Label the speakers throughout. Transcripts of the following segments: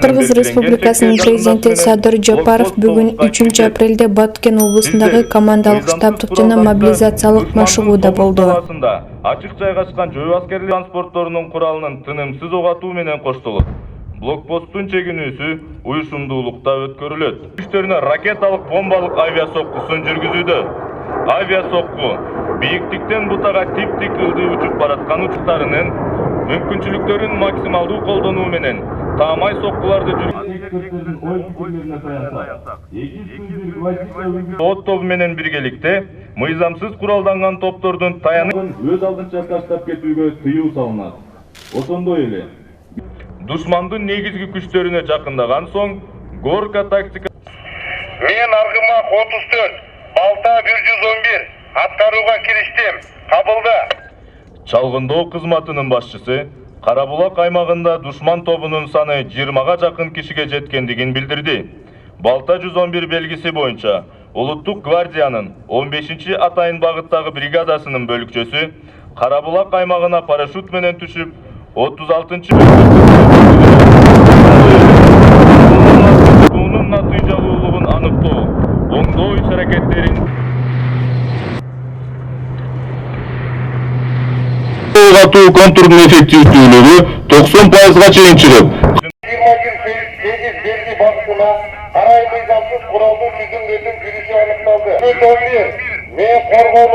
Speaker 1: Кыргыз Республикасынын президенти Садыр Жапаров бүгүн 3 апрелде Баткен облусундагы командалык штабтык жана мобилизациялык машыгууда болду.
Speaker 2: Ачык жайгашкан жөө аскерлик транспортторунун куралынын тынымсыз ок атуу менен коштолот. Блокпосттун чегинүүсү уюшумдуулукта өткөрүлөт. Күчтөрүнө ракеталык бомбалык авиасоккусун жүргүзүүдө. Авиасокку бийиктиктен бутага тип-тик ылдый учуп бараткан учуктарынын мүмкүнчүлүктөрүн максималдуу колдонуу менен таамай соккуларды От тобу менен биргеликте мыйзамсыз куралданган топтордун таянып өз алдынча таштап кетүүгө тыюу салынат. Ошондой эле душмандын негизги күчтөрүнө жакындаган соң Горка тактика.
Speaker 3: Мен Аргымак 34, Балта 111 аткарууга кириштим. Кабылды.
Speaker 2: Чалгындоо кызматынын башчысы Карабулак аймагында душман тобунун саны 20га жакын кишиге жеткендигин билдирди. Балта 111 белгиси боюнча Улуттук гвардиянын 15-чи атайын багыттагы бригадасынын бөлүкчөсү Карабулак аймагына парашют менен түшүп 36-чы бунун натыйжалуулугун аныктоо, оңдоо иш-аракеттерин
Speaker 4: атуу контурдун эффективдүүлүгү 90%га чейин чыгып.
Speaker 3: 28 белги багытына карай мыйзамсыз куралдуу түзүмдөрдүн кириши аныкталды. 11, мен коргон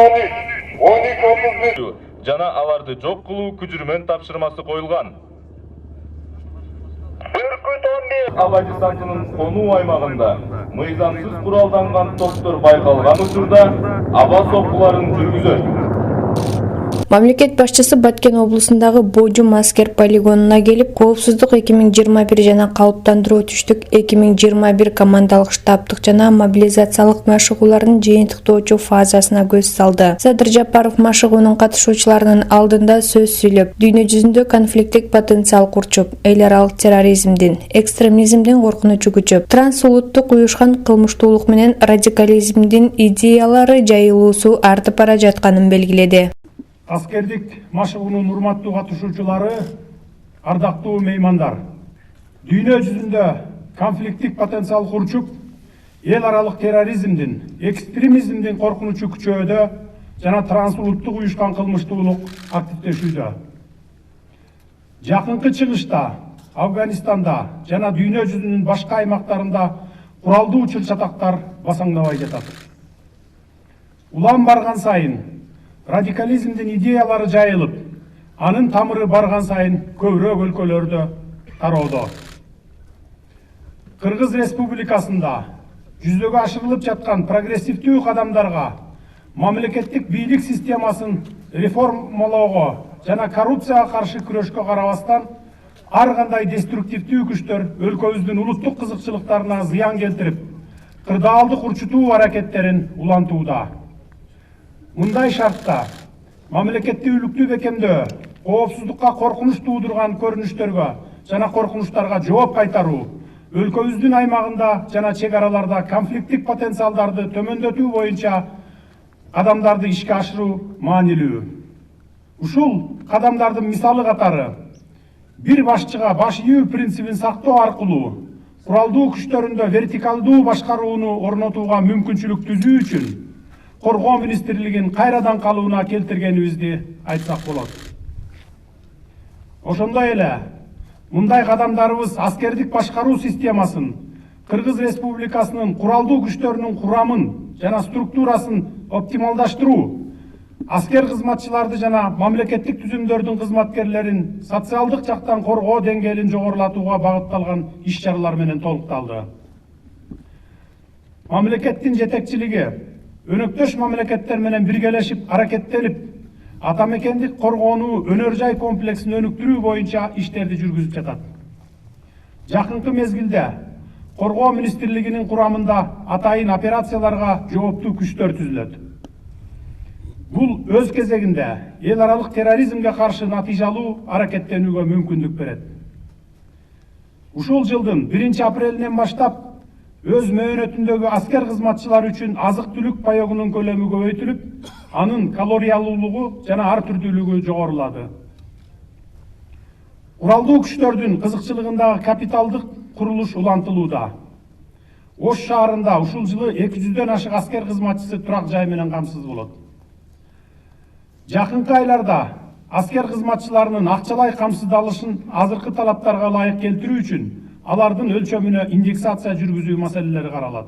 Speaker 3: 13
Speaker 2: жана аларды жок кылуу күчүрмөн тапшырмасы коюлган.
Speaker 3: Бүркүт 11.
Speaker 2: Аба десантынын конуу аймагында мыйзамсыз куралданган топтор байкалган учурда аба соккуларын жүргүзөт.
Speaker 1: Мамлекет башчысы Баткен облусундагы Божум аскер полигонуна келип, коопсуздук 2021 жана калыптандыруу түштүк 2021 командалык штабтык жана мобилизациялык машыгуулардын жыйынтыктоочу фазасына көз салды. Садыр Жапаров машыгуунун катышуучуларынын алдында сөз сүйлөп, дүйнө жүзүндө конфликттик потенциал курчуп, эл аралык терроризмдин, экстремизмдин коркунучу күчөп, трансулуттук уюшкан кылмыштуулук менен радикализмдин идеялары жайылуусу артып бара жатканын белгиледи.
Speaker 5: Аскердик машыгуунун урматтуу катышуучулары, ардактуу меймандар. Дүйнө жүзүндө конфликттик потенциал курчуп, эл аралык терроризмдин, экстремизмдин коркунучу күчөөдө жана трансулуттук уюшкан кылмыштуулук активдешүүдө. Жакынкы чыгышта, Афганистанда жана дүйнө жүзүнүн башка аймактарында куралдуу чыр-чатактар басаңдабай жатат. Улам барган сайын радикализмдин идеялары жайылып, анын тамыры барган сайын көбүрөөк өлкөлөрдө тароодо. Кыргыз Республикасында жүзөгө ашырылып жаткан прогрессивдүү кадамдарга, мамлекеттик бийлик системасын реформалоого жана коррупцияга каршы күрөшкө карабастан, ар кандай деструктивдүү күчтөр өлкөбүздүн улуттук кызыкчылыктарына зыян келтирип, кырдаалды курчутуу аракеттерин улантууда. Мындай шартта мамлекеттүүлүктү бекемдөө, коопсуздукка коркунуч туудурган көрүнүштөргө жана коркунучтарга жооп кайтаруу, өлкөбүздүн аймагында жана чек араларда конфликттик потенциалдарды төмөндөтүү боюнча кадамдарды ишке ашыруу маанилүү. Ушул кадамдардын мисалы катары бир башчыга баш ийүү принцибин сактоо аркылуу куралдуу күчтөрүндө вертикалдуу башкарууну орнотууга мүмкүнчүлүк түзүү үчүн Коргоо министрлигин кайрадан калууна келтиргенибизди айтсак болот. Ошондой эле мындай кадамдарыбыз аскердик башкаруу системасын, Кыргыз Республикасынын куралдуу күчтөрүнүн курамын жана структурасын оптималдаштыруу, аскер кызматчыларды жана мамлекеттик түзүмдөрдүн кызматкерлерин социалдык жактан коргоо деңгээлин жогорулатууга багытталган иш-чаралар менен толукталды. Мамлекеттин жетекчилиги өнөктөш мамлекеттер менен биргелешип аракеттенип, атамекендик коргоону өнөр жай комплексин өнүктүрүү боюнча иштерди жүргүзүп жатат. Жакынкы мезгилде Коргоо министрлигинин курамында атайын операцияларга жооптуу күчтөр түзүлөт. Бул өз кезегинде эл аралык терроризмге каршы натыйжалуу аракеттенүүгө мүмкүндүк берет. Ушул жылдын 1 апрелинен баштап өз мөөнөтүндөгү аскер кызматчылар үчүн азык-түлүк паёгунун көлөмү көбөйтүлүп, анын калориялуулугу жана ар түрдүүлүгү жогорулады. Куралдуу күчтөрдүн кызыкчылыгындагы капиталдык курулуш улантылууда. Ош шаарында ушул жылы 200дөн ашык аскер кызматчысы турак жай менен камсыз болот. Жакынкы айларда аскер кызматчыларынын акчалай камсыздалышын азыркы талаптарга ылайык келтирүү үчүн алардын өлчөмүнө индексация жүргүзүү маселелери каралат.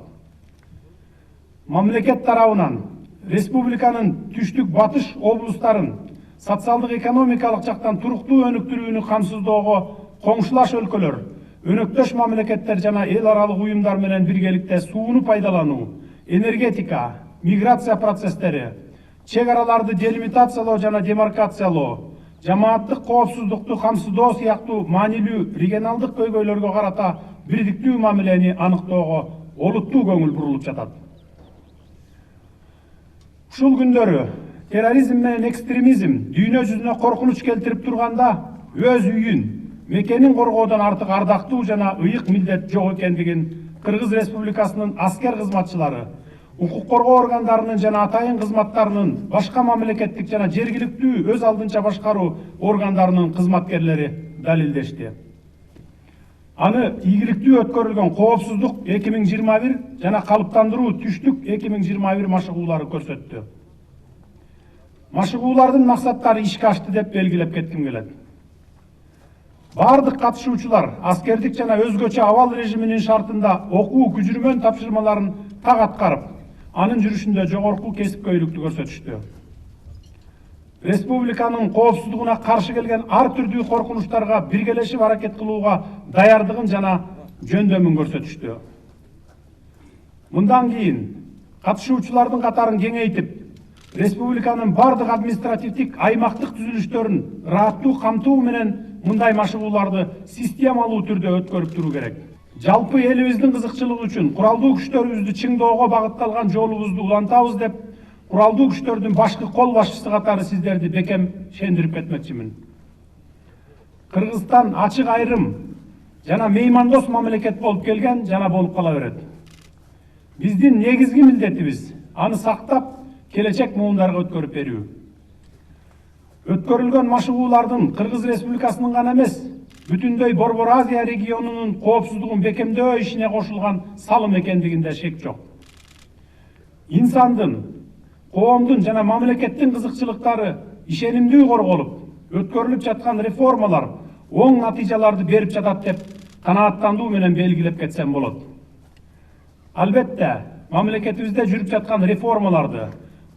Speaker 5: Мамлекет тарабынан республиканын түштүк батыш облустарын социалдык экономикалык жактан туруктуу өнүктүрүүнү камсыздоого коңшулаш өлкөлөр, өнөктөш мамлекеттер жана эл аралык уюмдар менен биргеликте сууну пайдалануу, энергетика, миграция процесстери, чек араларды делимитациялоо жана демаркациялоо, жамааттык коопсуздукту камсыздоо сыяктуу маанилүү регионалдык көйгөйлөргө карата бирдиктүү мамилени аныктоого олуттуу көңүл бурулуп жатат. Ушул күндөрү терроризм менен экстремизм дүйнө жүзүнө коркунуч келтирип турганда өз үйүн, мекенин коргоодон артык ардактуу жана ыйык милдет жок экендигин Кыргыз Республикасынын аскер кызматчылары, укук коргоо органдарынын жана атайын кызматтарынын, башка мамлекеттик жана жергиликтүү өз алдынча башкаруу органдарынын кызматкерлери далилдешти. Аны ийгиликтүү өткөрүлгөн коопсуздук 2021 жана калыптандыруу түштүк 2021 машыгуулары көрсөттү. Машыгуулардын максаттары ишке ашты деп белгилеп кетким келет. Бардык катышуучулар аскердик жана өзгөчө абал режиминин шартында окуу күжүрмөн тапшырмаларын так аткарып, анын жүрүшүндө жогорку кесипкөйлүктү көрсөтүштү. Республиканын коопсуздугуна каршы келген ар түрдүү коркунучтарга биргелешип аракет кылууга даярдыгын жана жөндөмүн көрсөтүштү. Мындан кийин катышуучулардын катарын кеңейтип, республиканын бардык административдик аймактык түзүлүштөрүн ырааттуу камтуу менен мындай машыгууларды системалуу түрдө өткөрүп туруу керек. Жалпы элибиздин кызыкчылыгы үчүн куралдуу күчтөрүбүздү чыңдоого багытталган жолубузду улантабыз деп, куралдуу күчтөрдүн башкы кол башчысы катары сиздерди бекем шендирип кетмекчимин. Кыргызстан ачык айрым жана меймандос мамлекет болуп келген жана болуп кала берет. Биздин негизги милдетибиз аны сактап, келечек муундарга өткөрүп берүү. Өткөрүлгөн машыгуулардын Кыргыз Республикасынын гана эмес, бүтүндөй Борбор Азия регионунун коопсуздугун бекемдөө ишине кошулган салым экендигинде шек жок. Инсандын, коомдун жана мамлекеттин кызыкчылыктары ишенимдүү корголуп, өткөрүлүп жаткан реформалар оң натыйжаларды берип жатат деп канааттандуу менен белгилеп кетсем болот. Албетте, мамлекетибизде жүрүп жаткан реформаларды,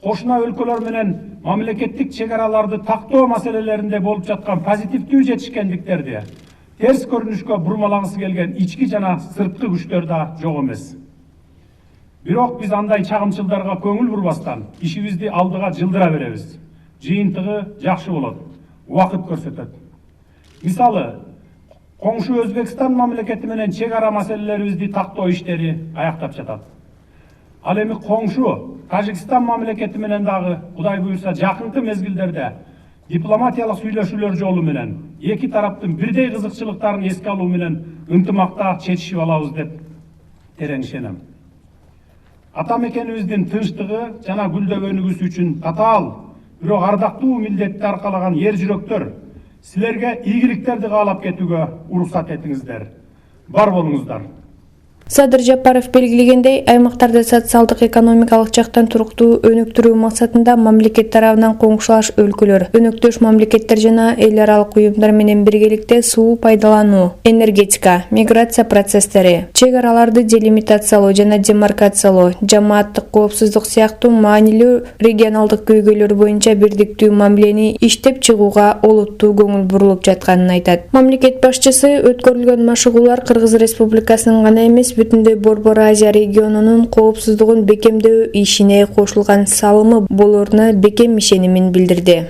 Speaker 5: кошуна өлкөлөр менен мамлекеттик чек араларды тактоо маселелеринде болуп жаткан позитивдүү жетишкендиктерди терс көрүнүшкө бурмалагысы келген ички жана сырткы күчтөр да жок эмес. Бирок биз андай чагымчылдарга көңүл бурбастан ишибизди алдыга жылдыра беребиз. Жыйынтыгы жакшы болот, убакыт көрсөтөт. Мисалы, коңшу Өзбекстан мамлекети менен чек ара маселелерибизди тактоо иштери аяктап жатат. Ал эми коңшу Тажикстан мамлекети менен дагы Кудай буйрса жакынкы мезгилдерде дипломатиялык сүйлөшүүлөр жолу менен эки тараптын бирдей кызыкчылыктарын эске алуу менен ынтымакта чечишип алабыз деп терең ишенем. Ата мекенибиздин тынчтыгы жана гүлдөгөнүгүз үчүн татаал, бирок ардактуу милдетти аркалаган ер жүрөктөр силерге ийгиликтерди каалап кетүүгө уруксат этиңиздер. Бар болуңуздар.
Speaker 1: Садыр Жапаров белгилегендей, аймактарда социалдык экономикалык жактан туруктуу өнүктүрүү максатында мамлекет тарабынан коңшулаш өлкөлөр, өнөктөш мамлекеттер жана эл аралык уюмдар менен биргеликте суу пайдалануу, энергетика, миграция процесстери, чек араларды делимитациялоо жана демаркациялоо, жамааттык коопсуздук сыяктуу маанилүү регионалдык көйгөйлөр боюнча бирдиктүү мамилени иштеп чыгууга олуттуу көңүл бурулуп жатканын айтат. Мамлекет башчысы өткөрүлгөн машыгуулар Кыргыз Республикасынын гана эмес, бүтүндөй Борбор Азия регионунун коопсуздугун бекемдөө ишине кошулган салымы болоруна бекем ишенимин билдирди.